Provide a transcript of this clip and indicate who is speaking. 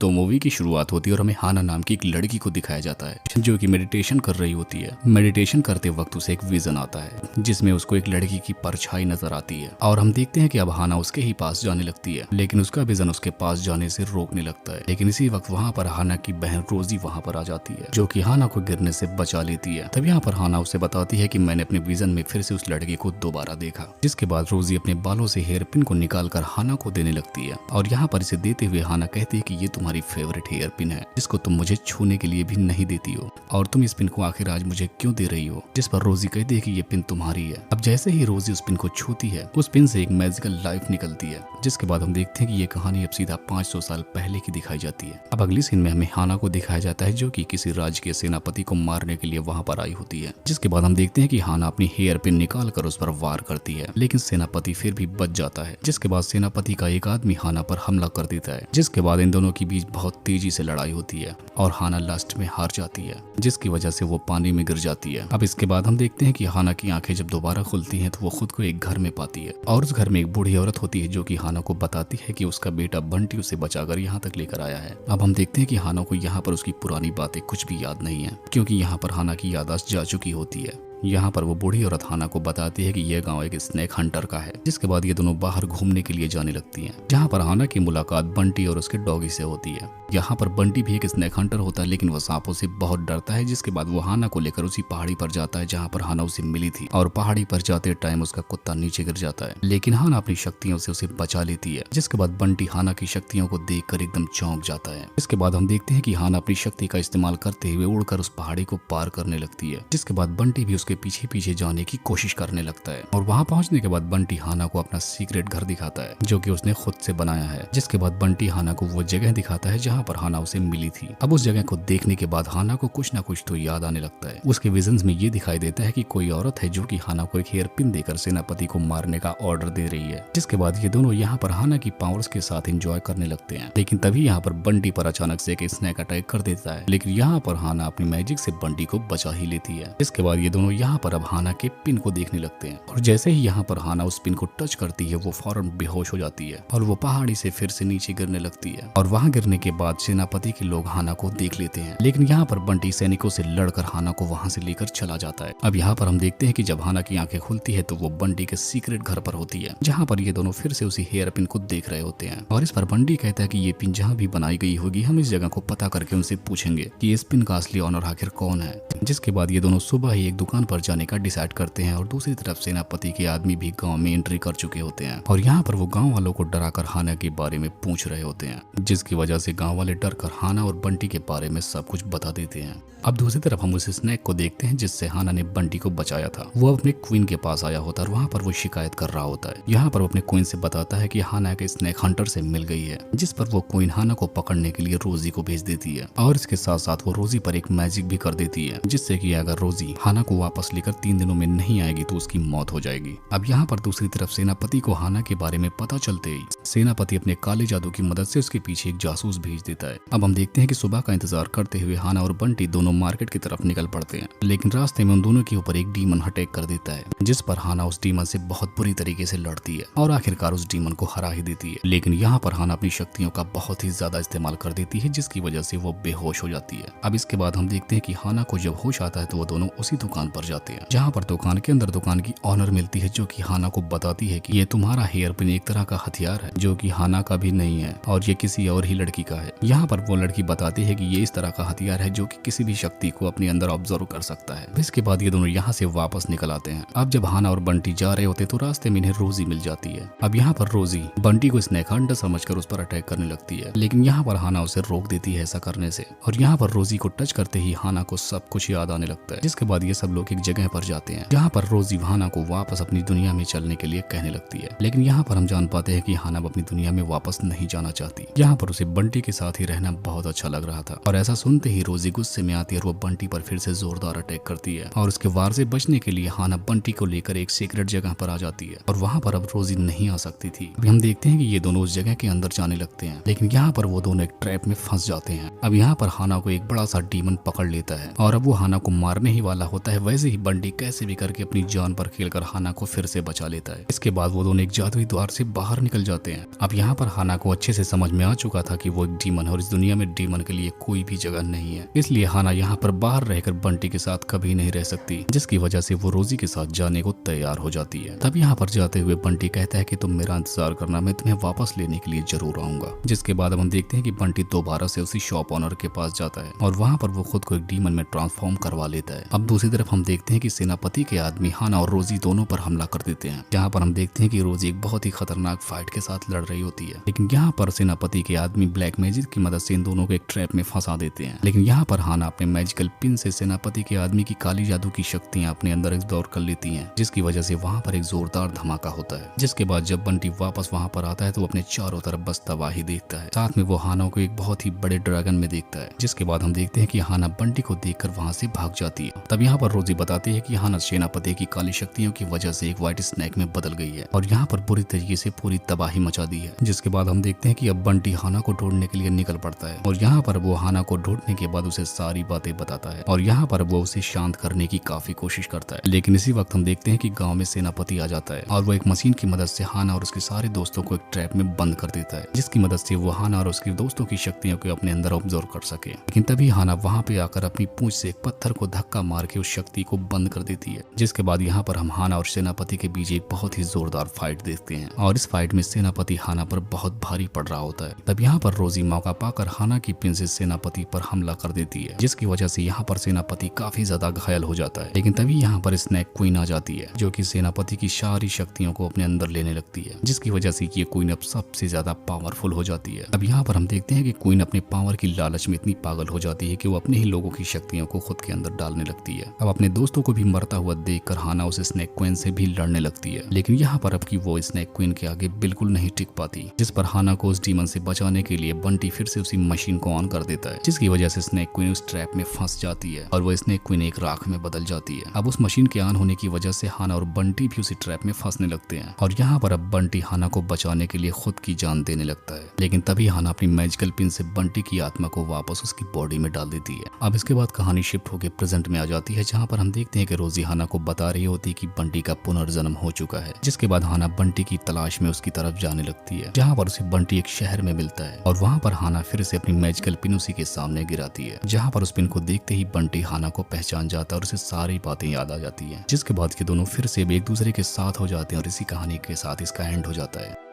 Speaker 1: तो मूवी की शुरुआत होती है और हमें हाना नाम की एक लड़की को दिखाया जाता है जो कि मेडिटेशन कर रही होती है। मेडिटेशन करते वक्त उसे एक विजन आता है जिसमें उसको एक लड़की की परछाई नजर आती है और हम देखते हैं कि अब हाना उसके ही पास जाने लगती है, लेकिन उसका विजन उसके पास जाने से रोकने लगता है। लेकिन इसी वक्त वहाँ पर हाना की बहन रोजी वहाँ पर आ जाती है जो कि हाना को गिरने से बचा लेती है। तब यहाँ पर हाना उसे बताती है कि मैंने अपने विजन में फिर से उस लड़की को दोबारा देखा। जिसके बाद रोजी अपने बालों से हेयर पिन को निकाल कर हाना को देने लगती है और यहाँ पर इसे देते हुए हाना कहती है कि ये तुम्हारी फेवरेट हेयर पिन है जिसको तुम मुझे छूने के लिए भी नहीं देती हो और तुम इस पिन को आखिर आज मुझे क्यों दे रही हो। जिस पर रोजी कहती है कि ये पिन तुम्हारी है। अब जैसे ही रोजी उस पिन को छूती है उस पिन से एक मैजिकल लाइफ निकलती है। जिसके बाद हम देखते हैं कि ये कहानी अब सीधा 500 साल पहले की दिखाई जाती है। अब अगली सीन में हमें हाना को दिखाया जाता है जो कि किसी राज्य के सेनापति को मारने के लिए वहां पर आई होती है। जिसके बाद हम देखते हैं कि हाना अपनी हेयर पिन निकाल कर उस पर वार करती है, लेकिन सेनापति फिर भी बच जाता है। जिसके बाद सेनापति का एक आदमी हाना पर हमला कर देता है। जिसके बाद इन दोनों के बीच बहुत तेजी से लड़ाई होती है और हाना लास्ट में हार जाती है जिसकी वजह से वो पानी में गिर जाती है। अब इसके बाद हम देखते हैं कि हाना की आंखें जब दोबारा खुलती हैं तो वो खुद को एक घर में पाती है और उस घर में एक बूढ़ी औरत होती है जो कि हाना को बताती है कि उसका बेटा बंटी उसे बचाकर यहाँ तक लेकर आया है। अब हम देखते हैं कि हाना को यहाँ पर उसकी पुरानी बातें कुछ भी याद नहीं है क्योंकि यहाँ पर हाना की याददाश्त जा चुकी होती है। यहाँ पर वो बूढ़ी औरत हाना को बताती है कि यह गांव एक स्नेक हंटर का है। जिसके बाद ये दोनों बाहर घूमने के लिए जाने लगती हैं, जहाँ पर हाना की मुलाकात बंटी और उसके डॉगी से होती है। यहाँ पर बंटी भी एक स्नेक हंटर होता है लेकिन वो सांपों से बहुत डरता है। जिसके बाद वो हाना को लेकर उसी पहाड़ी पर जाता है जहाँ पर हाना उसे मिली थी और पहाड़ी पर जाते टाइम उसका कुत्ता नीचे गिर जाता है, लेकिन हाना अपनी शक्तियों से उसे बचा लेती है। जिसके बाद बंटी हाना की शक्तियों को देखकर एकदम चौंक जाता है। इसके बाद हम देखते हैं कि हाना अपनी शक्ति का इस्तेमाल करते हुए उड़कर उस पहाड़ी को पार करने लगती है। जिसके बाद बंटी भी उसके पीछे पीछे जाने की कोशिश करने लगता है और वहां पहुंचने के बाद बंटी हाना को अपना सीक्रेट घर दिखाता है जो कि उसने खुद से बनाया है। जिसके बाद बंटी हाना को वो जगह दिखाता है जहां पर हाना उसे मिली थी। अब उस जगह को देखने के बाद हाना को कुछ ना कुछ तो याद आने लगता है। उसके विजन्स में ये दिखाई देता है कि कोई औरत है जो कि हाना को एक हेयर पिन देकर सेनापति को मारने का ऑर्डर दे रही है। जिसके बाद ये दोनों यहाँ पर हाना की पावर्स के साथ एंजॉय करने लगते हैं, लेकिन तभी यहाँ पर बंटी पर अचानक से एक स्नेक अटैक कर देता है, लेकिन यहाँ पर हाना अपनी मैजिक से बंटी को बचा ही लेती है। इसके बाद ये दोनों यहाँ पर अब हाना के पिन को देखने लगते हैं और जैसे ही यहाँ पर हाना उस पिन को टच करती है वो फौरन बेहोश हो जाती है और वो पहाड़ी से फिर से नीचे गिरने लगती है और वहाँ गिरने के बाद सेनापति के लोग हाना को देख लेते हैं, लेकिन यहाँ पर बंटी सैनिकों से लड़कर हाना को वहाँ से लेकर चला जाता है। अब यहाँ पर हम देखते हैं कि जब हाना की आंखें खुलती है तो वो बंटी के सीक्रेट घर पर होती है जहाँ पर ये दोनों फिर से उसी हेयर पिन को देख रहे होते हैं और इस पर बंटी कहता है कि ये पिन जहाँ भी बनाई गई होगी हम इस जगह को पता करके उनसे पूछेंगे कि इस पिन का असली ऑनर आखिर कौन है। जिसके बाद ये दोनों सुबह ही एक दुकान पर जाने का डिसाइड करते हैं और दूसरी तरफ सेनापति के आदमी भी गांव में एंट्री कर चुके होते हैं और यहाँ पर वो गांव वालों को डराकर हाना के बारे में पूछ रहे होते हैं, जिसकी वजह से गांव वाले डरकर हाना और बंटी के बारे में सब कुछ बता देते हैं। अब दूसरी तरफ हम उस स्नेक को देखते हैं जिससे हाना ने बंटी को बचाया था। वो अपने क्वीन के पास आया होता है और वहाँ पर वो शिकायत कर रहा होता है। यहाँ पर वो अपने क्वीन से बताता है कि हाना के स्नेक हंटर से मिल गई है, जिस पर वो क्वीन हाना को पकड़ने के लिए रोजी को भेज देती है और इसके साथ साथ वो रोजी पर एक मैजिक भी कर देती है जिससे कि अगर रोजी हाना को वापस लेकर 3 दिनों में नहीं आएगी तो उसकी मौत हो जाएगी। अब यहाँ पर दूसरी तरफ सेनापति को हाना के बारे में पता चलते ही सेनापति अपने काले जादू की मदद से उसके पीछे एक जासूस भेज देता है। अब हम देखते हैं कि सुबह का इंतजार करते हुए हाना और बंटी दोनों मार्केट की तरफ निकल पड़ते हैं, लेकिन रास्ते में उन दोनों के ऊपर एक डीमन अटैक कर देता है जिस पर हाना उस डीमन से बहुत बुरी तरीके से लड़ती है और आखिरकार उस डीमन को हरा ही देती है। लेकिन यहाँ पर हाना अपनी शक्तियों का बहुत ही ज्यादा इस्तेमाल कर देती है जिसकी वजह से वो बेहोश हो जाती है। अब इसके बाद हम देखते हैं कि हाना को जब होश आता है तो वो दोनों उसी दुकान पर जाते हैं जहाँ पर दुकान के अंदर दुकान की ऑनर मिलती है जो कि हाना को बताती है कि ये तुम्हारा हेयर पिन एक तरह का हथियार है जो कि हाना का भी नहीं है और ये किसी और ही लड़की का है। यहाँ पर वो लड़की बताती है कि ये इस तरह का हथियार है जो कि किसी भी शक्ति को अपने अंदर ऑब्जर्व कर सकता है। इसके बाद ये दोनों यहाँ से वापस निकल आते हैं। अब जब हाना और बंटी जा रहे होते तो रास्ते में इन्हें रोजी मिल जाती है। अब यहाँ पर रोजी बंटी को स्नेक हंटर समझकर उस पर अटैक करने लगती है, लेकिन यहाँ पर हाना उसे रोक देती है ऐसा करने से और यहाँ पर रोजी को टच करते ही हाना को सब कुछ याद आने लगता है। जिसके बाद ये सब लोग एक जगह पर जाते हैं जहाँ पर रोजी हाना को वापस अपनी दुनिया में चलने के लिए कहने लगती है, लेकिन यहाँ पर हम जान पाते हैं कि हाना अपनी दुनिया में वापस नहीं जाना चाहती। यहाँ पर उसे बंटी के साथ ही रहना बहुत अच्छा लग रहा था और ऐसा सुनते ही रोजी गुस्से में आती है और वो बंटी पर फिर से जोरदार अटैक करती है और उसके वार से बचने के लिए हाना बंटी को लेकर एक सीक्रेट जगह पर आ जाती है और वहाँ पर अब रोजी नहीं आ सकती थी। अभी हम देखते हैं कि ये दोनों उस जगह के अंदर जाने लगते हैं, लेकिन यहाँ पर वो दोनों एक ट्रैप में फंस जाते हैं। अब यहाँ पर हाना को एक बड़ा सा डीमन पकड़ लेता है और अब वो हाना को मारने ही वाला होता है। वैसे जैसे ही बंटी कैसे भी करके अपनी जान पर खेलकर हाना को फिर से बचा लेता है। इसके बाद वो दोनों एक जादुई द्वार से बाहर निकल जाते हैं। अब यहाँ पर हाना को अच्छे से समझ में आ चुका था कि वो एक डीमन है और इस दुनिया में डीमन के लिए कोई भी जगह नहीं है, इसलिए हाना यहाँ पर बाहर रहकर बंटी के साथ कभी नहीं रह सकती, जिसकी वजह से वो रोजी के साथ जाने को तैयार हो जाती है। तब यहाँ पर जाते हुए बंटी कहता है कि तुम मेरा इंतजार करना, मैं तुम्हें वापस लेने के लिए जरूर आऊंगा। जिसके बाद हम देखते हैं कि बंटी दोबारा से उसी शॉप ऑनर के पास जाता है और वहाँ पर वो खुद को एक डीमन में ट्रांसफॉर्म करवा लेता है। अब दूसरी तरफ हम देखते हैं कि सेनापति के आदमी हाना और रोजी दोनों पर हमला कर देते हैं। यहाँ पर हम देखते हैं कि रोजी एक बहुत ही खतरनाक फाइट के साथ लड़ रही होती है, लेकिन यहाँ पर सेनापति के आदमी ब्लैक मैजिक की मदद से इन दोनों को एक ट्रैप में फंसा देते हैं। लेकिन यहाँ पर हाना अपने मैजिकल पिन से सेनापति के आदमी की काली जादू की शक्तियां अपने अंदर एक्सप्लोर कर लेती हैं, जिसकी वजह से वहाँ पर एक जोरदार धमाका होता है। जिसके बाद जब बंटी वापस वहाँ पर आता है तो अपने चारों तरफ बस तबाही देखता है। साथ में वो हाना को एक बहुत ही बड़े ड्रैगन में देखता है। जिसके बाद हम देखते हैं कि हाना बंटी को देखकर वहाँ से भाग जाती है। तब यहाँ पर रोजी बताती है कि हाना सेनापति की काली शक्तियों की वजह से एक व्हाइट स्नेक में बदल गई है और यहाँ पर बुरी तरीके से पूरी तबाही मचा दी है। जिसके बाद हम देखते हैं कि अब बंटी हाना को ढूंढने के लिए निकल पड़ता है और यहाँ पर वो हाना को ढूंढने के बाद उसे सारी बातें बताता है और यहाँ पर वो उसे शांत करने की काफी कोशिश करता है। लेकिन इसी वक्त हम देखते हैं कि गांव में सेनापति आ जाता है और वो एक मशीन की मदद से हाना और उसके सारे दोस्तों को एक ट्रैप में बंद कर देता है, जिसकी मदद से वो हाना और उसके दोस्तों की शक्तियों को अपने अंदर ऑब्जर्व कर सके। लेकिन तभी हाना वहाँ पे आकर अपनी पूंछ से एक पत्थर को धक्का मार के उस शक्ति को बंद कर देती है। जिसके बाद यहाँ पर हम हाना और सेनापति के बीच एक बहुत ही जोरदार फाइट देखते हैं और इस फाइट में सेनापति हाना पर बहुत भारी पड़ रहा होता है। तब यहाँ पर रोजी मौका पाकर हाना की पिन से सेनापति पर हमला कर देती है, जिसकी वजह से यहाँ पर सेनापति काफी ज्यादा घायल हो जाता है। लेकिन तभी यहाँ पर स्नैक क्वीन आ जाती है, जो कि सेनापति की सारी शक्तियों को अपने अंदर लेने लगती है, जिसकी वजह से ये क्वीन अब सबसे ज्यादा पावरफुल हो जाती है। अब यहाँ पर हम देखते हैं कि क्वीन अपने पावर की लालच में इतनी पागल हो जाती है कि वो अपने ही लोगों की शक्तियों को खुद के अंदर डालने लगती है। अब अपने दोस्तों को भी मरता हुआ देखकर हाना उस स्नैक क्वीन से भी लड़ने लगती है, लेकिन यहाँ पर अब की वो स्नैक क्वीन के आगे बिल्कुल नहीं टिक पाती, जिस पर हाना को उस डीमन से बचाने के लिए बंटी फिर से उसी मशीन को ऑन कर देता है, जिसकी वजह से स्नैक क्वीन उस ट्रैप में फंस जाती है और वो स्नैक क्वीन एक राख में बदल जाती है। अब उस मशीन के ऑन होने की वजह से हाना और बंटी भी उसी ट्रैप में फंसने लगते हैं और यहाँ पर अब बंटी हाना को बचाने के लिए खुद की जान देने लगता है। लेकिन तभी हाना अपनी मैजिकल पिन से बंटी की आत्मा को वापस उसकी बॉडी में डाल देती है। अब इसके बाद कहानी शिफ्ट होकर प्रेजेंट में आ जाती है, जहाँ पर हम देखते हैं कि रोजी हाना को बता रही होती है कि बंटी का पुनर्जन्म हो चुका है। जिसके बाद हाना बंटी की तलाश में उसकी तरफ जाने लगती है, जहाँ पर उसे बंटी एक शहर में मिलता है और वहाँ पर हाना फिर से अपनी मैजिकल पिन उसी के सामने गिराती है, जहाँ पर उस पिन को देखते ही बंटी हाना को पहचान जाता है और उसे सारी बातें याद आ जाती है। जिसके बाद ये दोनों फिर से एक दूसरे के साथ हो जाते हैं और इसी कहानी के साथ इसका एंड हो जाता है।